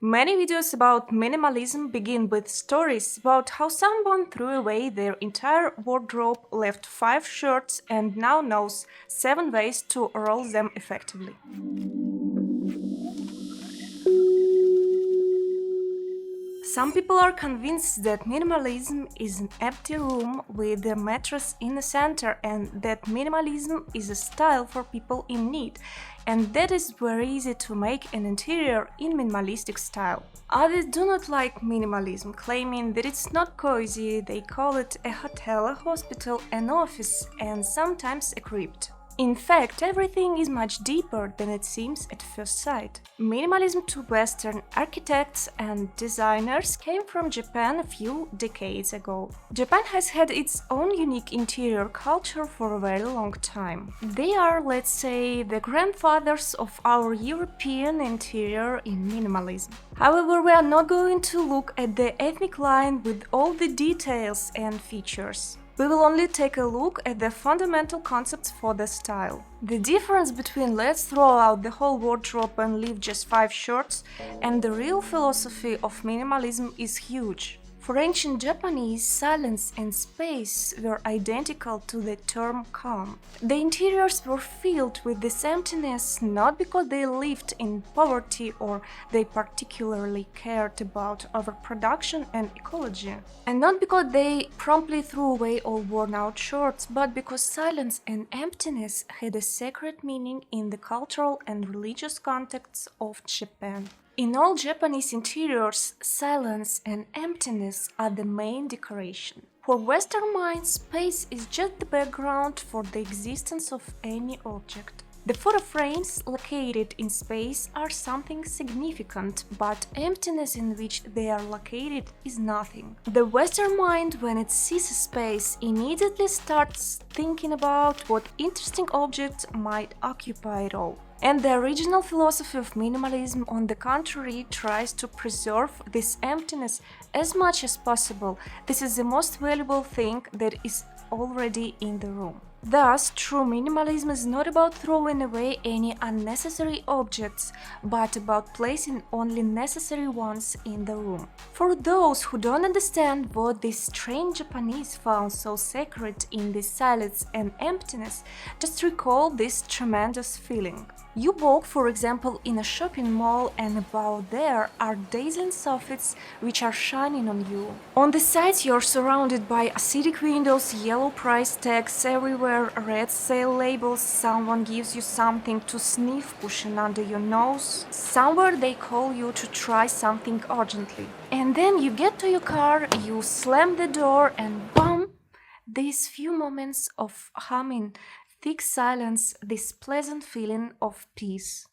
Many videos about minimalism begin with stories about how someone threw away their entire wardrobe, left 5 shirts, and now knows 7 ways to roll them effectively. Some people are convinced that minimalism is an empty room with a mattress in the center and that minimalism is a style for people in need, and that is very easy to make an interior in minimalistic style. Others do not like minimalism, claiming that it's not cozy. They call it a hotel, a hospital, an office, and sometimes a crypt. In fact, everything is much deeper than it seems at first sight. Minimalism to Western architects and designers came from Japan a few decades ago. Japan has had its own unique interior culture for a very long time. They are, let's say, the grandfathers of our European interior in minimalism. However, we are not going to look at the ethnic line with all the details and features. We will only take a look at the fundamental concepts for the style. The difference between let's throw out the whole wardrobe and leave just 5 shirts and the real philosophy of minimalism is huge. For ancient Japanese, silence and space were identical to the term calm. The interiors were filled with this emptiness not because they lived in poverty or they particularly cared about overproduction and ecology, and not because they promptly threw away all worn-out shirts, but because silence and emptiness had a sacred meaning in the cultural and religious contexts of Japan. In all Japanese interiors, silence and emptiness are the main decoration. For Western minds, space is just the background for the existence of any object. The photo frames located in space are something significant, but emptiness in which they are located is nothing. The Western mind, when it sees a space, immediately starts thinking about what interesting objects might occupy it all. And the original philosophy of minimalism, on the contrary, tries to preserve this emptiness as much as possible. This is the most valuable thing that is already in the room. Thus, true minimalism is not about throwing away any unnecessary objects, but about placing only necessary ones in the room. For those who don't understand what these strange Japanese found so sacred in this silence and emptiness, just recall this tremendous feeling. You walk, for example, in a shopping mall and about there are dazzling soffits which are shining on you. On the sides you're surrounded by acidic windows, yellow price tags everywhere, red sale labels, someone gives you something to sniff pushing under your nose. Somewhere they call you to try something urgently. And then you get to your car, you slam the door and BAM! These few moments of humming, thick silence, this pleasant feeling of peace.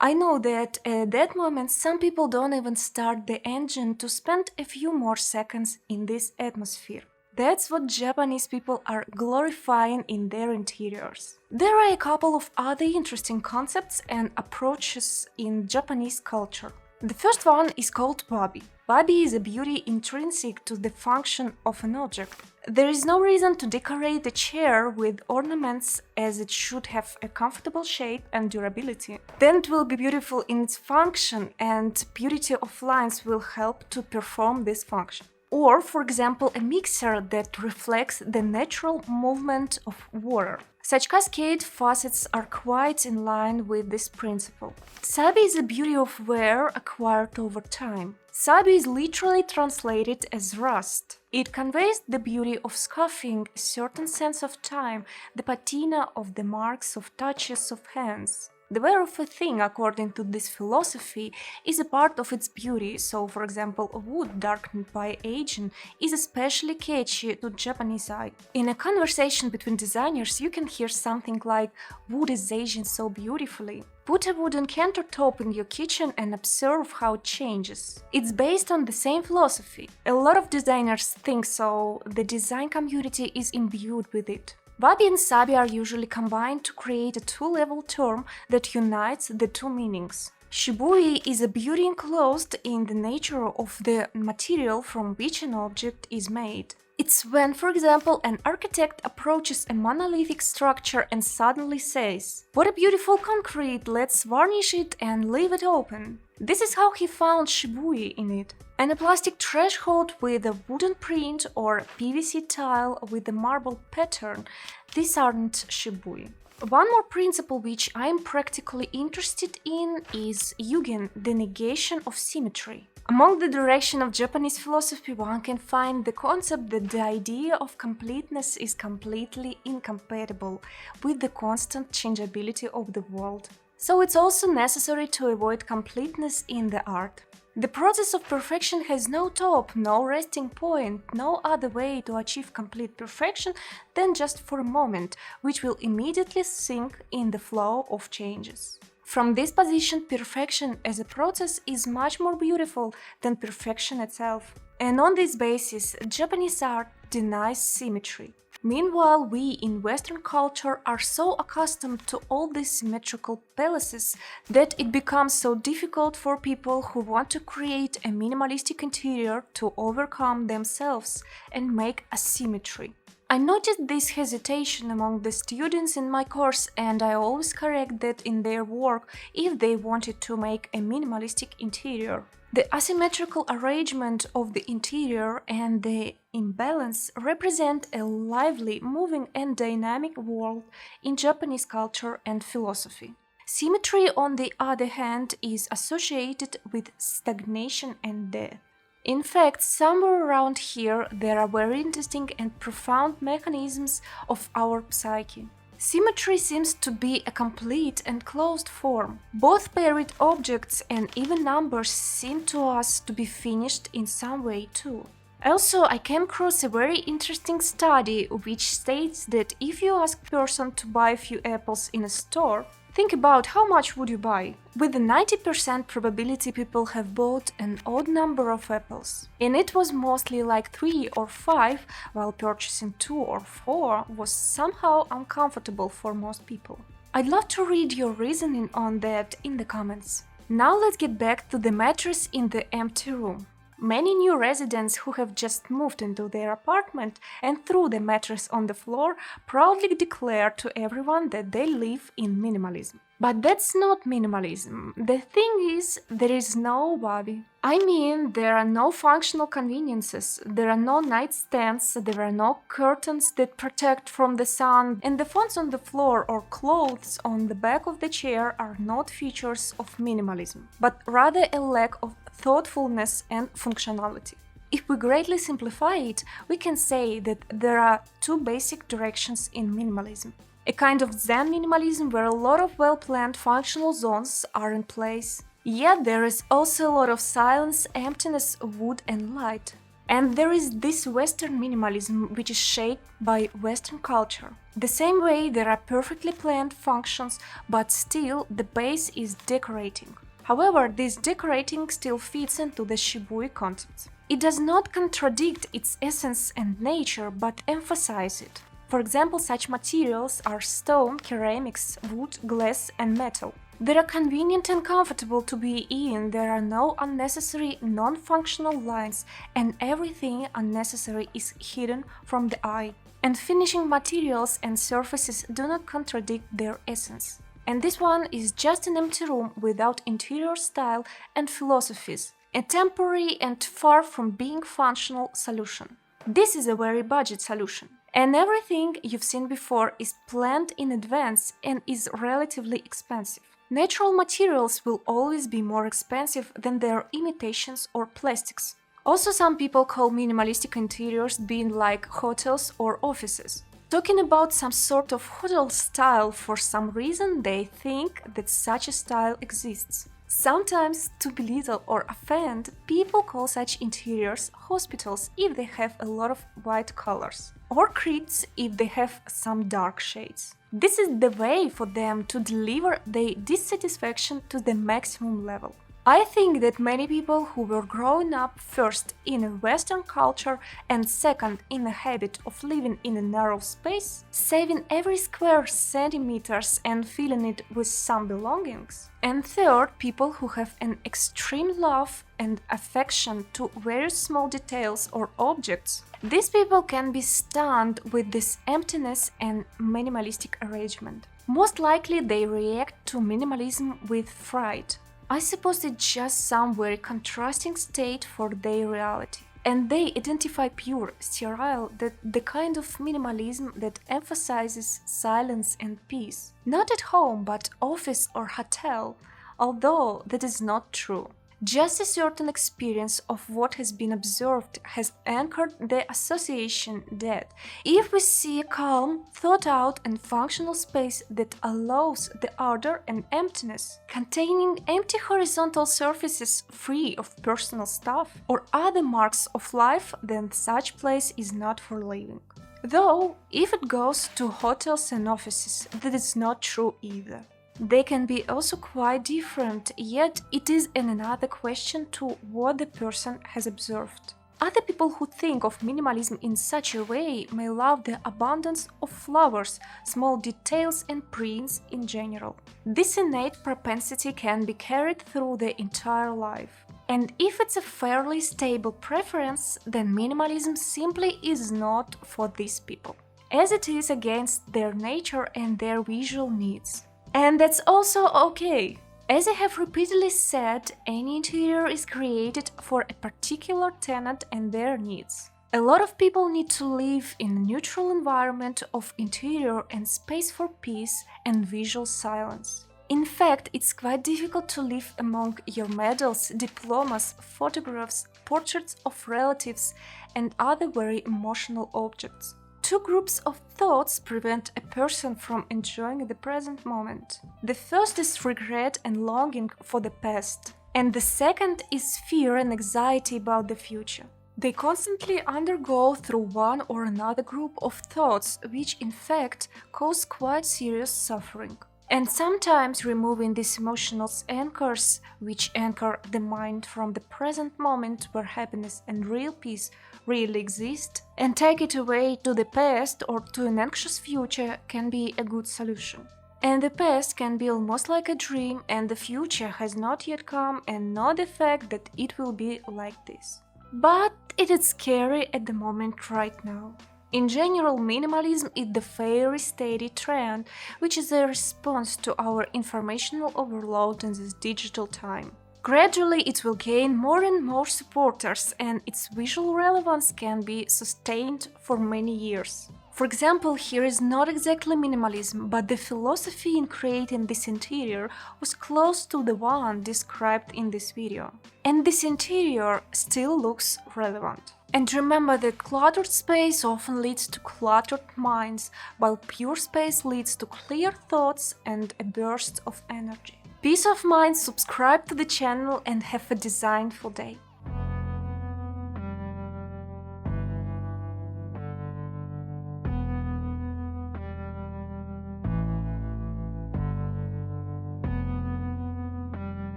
I know that at that moment some people don't even start the engine to spend a few more seconds in this atmosphere. That's what Japanese people are glorifying in their interiors. There are a couple of other interesting concepts and approaches in Japanese culture. The first one is called wabi. Wabi is a beauty intrinsic to the function of an object. There is no reason to decorate a chair with ornaments as it should have a comfortable shape and durability. Then it will be beautiful in its function and purity of lines will help to perform this function. Or, for example, a mixer that reflects the natural movement of water. Such cascade facets are quite in line with this principle. Sabi is the beauty of wear acquired over time. Sabi is literally translated as rust. It conveys the beauty of scuffing, a certain sense of time, the patina of the marks of touches of hands. The wear of a thing, according to this philosophy, is a part of its beauty, so for example, wood darkened by aging is especially catchy to Japanese eye. In a conversation between designers, you can hear something like, "Wood is aging so beautifully." Put a wooden countertop in your kitchen and observe how it changes. It's based on the same philosophy. A lot of designers think so, the design community is imbued with it. Wabi and sabi are usually combined to create a two-level term that unites the two meanings. Shibui is a beauty enclosed in the nature of the material from which an object is made. It's when, for example, an architect approaches a monolithic structure and suddenly says, "What a beautiful concrete, let's varnish it and leave it open." This is how he found shibui in it. And a plastic threshold with a wooden print or a PVC tile with a marble pattern, these aren't shibui. One more principle which I'm practically interested in is Yugen, the negation of symmetry. Among the direction of Japanese philosophy, one can find the concept that the idea of completeness is completely incompatible with the constant changeability of the world. So it's also necessary to avoid completeness in the art. The process of perfection has no top, no resting point, no other way to achieve complete perfection than just for a moment, which will immediately sink in the flow of changes. From this position, perfection as a process is much more beautiful than perfection itself. And on this basis, Japanese art denies symmetry. Meanwhile, we in Western culture are so accustomed to all these symmetrical palaces that it becomes so difficult for people who want to create a minimalistic interior to overcome themselves and make asymmetry. I noticed this hesitation among the students in my course, and I always correct that in their work if they wanted to make a minimalistic interior. The asymmetrical arrangement of the interior and the imbalance represent a lively, moving and dynamic world in Japanese culture and philosophy. Symmetry, on the other hand, is associated with stagnation and death. In fact, somewhere around here there are very interesting and profound mechanisms of our psyche. Symmetry seems to be a complete and closed form. Both paired objects and even numbers seem to us to be finished in some way too. Also, I came across a very interesting study which states that if you ask a person to buy a few apples in a store, think about how much would you buy. With a 90% probability people have bought an odd number of apples. And it was mostly like 3 or 5, while purchasing 2 or 4 was somehow uncomfortable for most people. I'd love to read your reasoning on that in the comments. Now let's get back to the mattress in the empty room. Many new residents who have just moved into their apartment and threw the mattress on the floor proudly declare to everyone that they live in minimalism. But that's not minimalism. The thing is, there is no body. I mean, there are no functional conveniences, there are no nightstands, there are no curtains that protect from the sun, and the fonts on the floor or clothes on the back of the chair are not features of minimalism, but rather a lack of thoughtfulness and functionality. If we greatly simplify it, we can say that there are two basic directions in minimalism. A kind of Zen minimalism where a lot of well-planned functional zones are in place. Yet there is also a lot of silence, emptiness, wood and light. And there is this Western minimalism which is shaped by Western culture. The same way there are perfectly planned functions, but still the base is decorating. However, this decorating still fits into the shibui concept. It does not contradict its essence and nature, but emphasize it. For example, such materials are stone, ceramics, wood, glass and metal. They are convenient and comfortable to be in, there are no unnecessary non-functional lines, and everything unnecessary is hidden from the eye. And finishing materials and surfaces do not contradict their essence. And this one is just an empty room without interior style and philosophies, a temporary and far from being functional solution. This is a very budget solution. And everything you've seen before is planned in advance and is relatively expensive. Natural materials will always be more expensive than their imitations or plastics. Also, some people call minimalistic interiors being like hotels or offices. Talking about some sort of hotel style, for some reason they think that such a style exists. Sometimes, to belittle or offend, people call such interiors hospitals if they have a lot of white colors, or crypts if they have some dark shades. This is the way for them to deliver their dissatisfaction to the maximum level. I think that many people who were growing up first in a Western culture and second in the habit of living in a narrow space, saving every square centimeters and filling it with some belongings, and third, people who have an extreme love and affection to very small details or objects. These people can be stunned with this emptiness and minimalistic arrangement. Most likely they react to minimalism with fright. I suppose it's just some very contrasting state for their reality. And they identify pure, sterile, the kind of minimalism that emphasizes silence and peace. Not at home, but office or hotel, although that is not true. Just a certain experience of what has been observed has anchored the association that if we see a calm, thought-out and functional space that allows the order and emptiness, containing empty horizontal surfaces free of personal stuff or other marks of life, then such place is not for living. Though, if it goes to hotels and offices, that is not true either. They can be also quite different, yet it is another question to what the person has observed. Other people who think of minimalism in such a way may love the abundance of flowers, small details and prints in general. This innate propensity can be carried through the entire life. And if it's a fairly stable preference, then minimalism simply is not for these people, as it is against their nature and their visual needs. And that's also okay. As I have repeatedly said, any interior is created for a particular tenant and their needs. A lot of people need to live in a neutral environment of interior and space for peace and visual silence. In fact, it's quite difficult to live among your medals, diplomas, photographs, portraits of relatives, and other very emotional objects. Two groups of thoughts prevent a person from enjoying the present moment. The first is regret and longing for the past, and the second is fear and anxiety about the future. They constantly undergo through one or another group of thoughts, which in fact cause quite serious suffering. And sometimes removing these emotional anchors, which anchor the mind from the present moment where happiness and real peace really exist, and take it away to the past or to an anxious future can be a good solution. And the past can be almost like a dream, and the future has not yet come, and not the fact that it will be like this. But it is scary at the moment right now. In general, minimalism is the very steady trend, which is a response to our informational overload in this digital time. Gradually, it will gain more and more supporters, and its visual relevance can be sustained for many years. For example, here is not exactly minimalism, but the philosophy in creating this interior was close to the one described in this video. And this interior still looks relevant. And remember that cluttered space often leads to cluttered minds, while pure space leads to clear thoughts and a burst of energy. Peace of mind, subscribe to the channel and have a designful day.